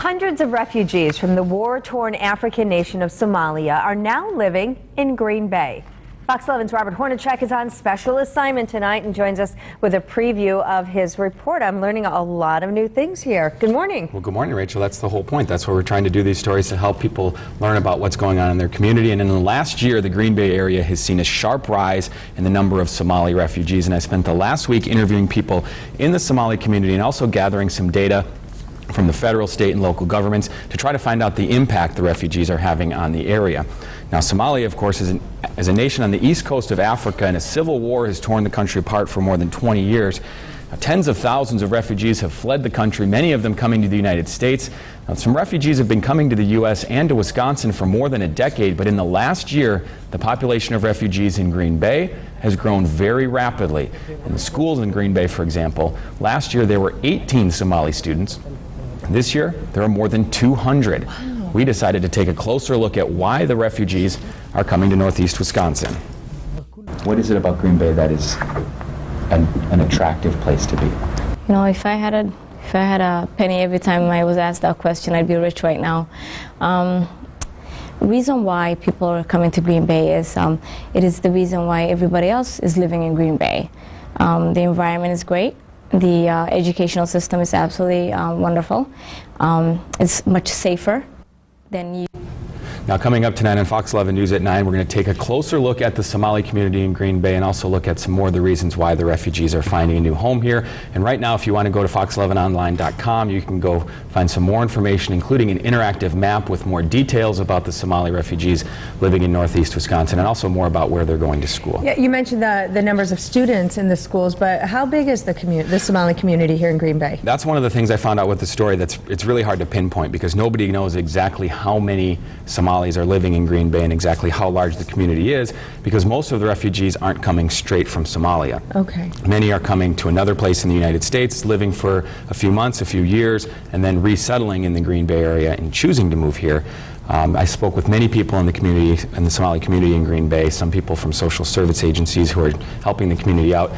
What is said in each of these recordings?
Hundreds of refugees from the war-torn African nation of Somalia are now living in Green Bay. Fox 11's Robert Hornacek is on special assignment tonight and joins us with a preview of his report. I'm learning a lot of new things here. Good morning. Well, good morning, Rachel. That's the whole point. That's why we're trying to do these stories, to help people learn about what's going on in their community. And in the last year, the Green Bay area has seen a sharp rise in the number of Somali refugees. And I spent the last week interviewing people in the Somali community and also gathering some data from the federal, state, and local governments to try to find out the impact the refugees are having on the area. Now, Somalia, of course, is a nation on the east coast of Africa, and a civil war has torn the country apart for more than 20 years. Tens of thousands of refugees have fled the country, many of them coming to the United States. Now, some refugees have been coming to the U.S. and to Wisconsin for more than a decade, but in the last year, the population of refugees in Green Bay has grown very rapidly. In the schools in Green Bay, for example, last year there were 18 Somali students. This year, there are more than 200. Wow. We decided to take a closer look at why the refugees are coming to northeast Wisconsin. What is it about Green Bay that is an attractive place to be? You know, if I had a penny every time I was asked that question, I'd be rich right now. The reason why people are coming to Green Bay is it is the reason why everybody else is living in Green Bay. The environment is great. The educational system is absolutely wonderful. It's much safer than you. Now, coming up tonight on Fox 11 News at 9, we're going to take a closer look at the Somali community in Green Bay and also look at some more of the reasons why the refugees are finding a new home here. And right now, if you want to go to fox11online.com, you can go find some more information, including an interactive map with more details about the Somali refugees living in northeast Wisconsin, and also more about where they're going to school. Yeah, you mentioned the numbers of students in the schools, but how big is the Somali community here in Green Bay? That's one of the things I found out with the story. It's really hard to pinpoint because nobody knows exactly how many Somalis are living in Green Bay and exactly how large the community is, because most of the refugees aren't coming straight from Somalia. Okay. Many are coming to another place in the United States, living for a few months, a few years, and then resettling in the Green Bay area and choosing to move here. I spoke with many people in the community, in the Somali community in Green Bay, some people from social service agencies who are helping the community out.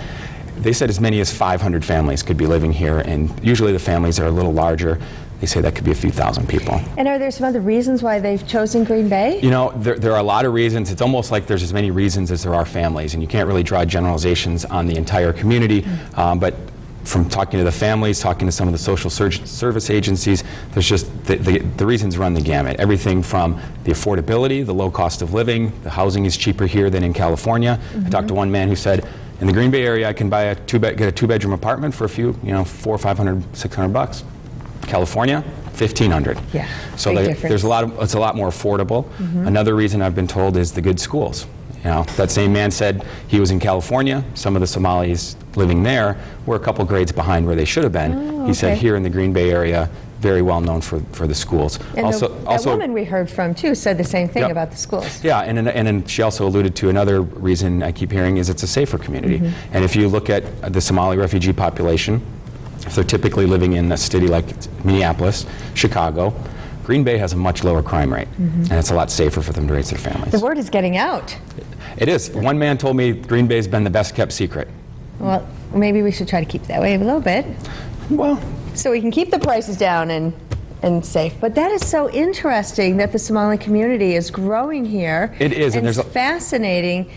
They said as many as 500 families could be living here, and usually the families are a little larger. They say that could be a few thousand people. And are there some other reasons why they've chosen Green Bay? You know, there are a lot of reasons. It's almost like there's as many reasons as there are families, and you can't really draw generalizations on the entire community. But from talking to the families, talking to some of the social service agencies, there's just the reasons run the gamut. Everything from the affordability, the low cost of living, the housing is cheaper here than in California. I talked to one man who said, in the Green Bay area, I can buy get a two-bedroom apartment for a few, $400, $500, $600. California, $1,500. Yeah. So there's it's a lot more affordable. Another reason I've been told is the good schools. That same man said he was in California. Some of the Somalis living there were a couple grades behind where they should have been. Oh, okay. He said here in the Green Bay area, very well known for the schools. And that woman we heard from too said the same thing about the schools. Yeah, and then she also alluded to another reason I keep hearing is it's a safer community. And if you look at the Somali refugee population, if they're typically living in a city like Minneapolis, Chicago, Green Bay has a much lower crime rate, and it's a lot safer for them to raise their families. The word is getting out. It is. One man told me Green Bay's been the best kept secret. Well, maybe we should try to keep it that way a little bit. Well, so we can keep the prices down and safe. But that is so interesting that the Somali community is growing here. It is, and it's fascinating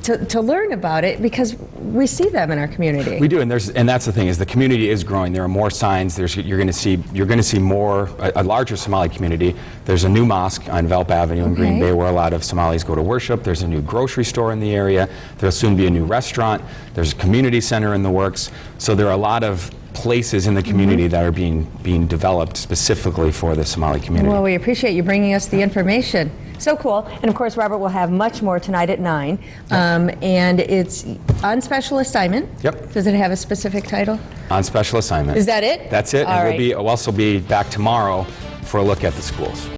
to learn about it because we see them in our community. We do, and that's the thing, is the community is growing. There are more signs. You're going to see more, a larger Somali community. There's a new mosque on Velp Avenue in Green Bay where a lot of Somalis go to worship. There's a new grocery store in the area. There'll soon be a new restaurant. There's a community center in the works. So there are a lot of places in the community that are being developed specifically for the Somali community. Well, we appreciate you bringing us the information. So cool. And of course, Robert will have much more tonight at 9. And it's on special assignment. Yep. Does it have a specific title? On special assignment. Is that it? That's it. All and right. we'll also be back tomorrow for a look at the schools.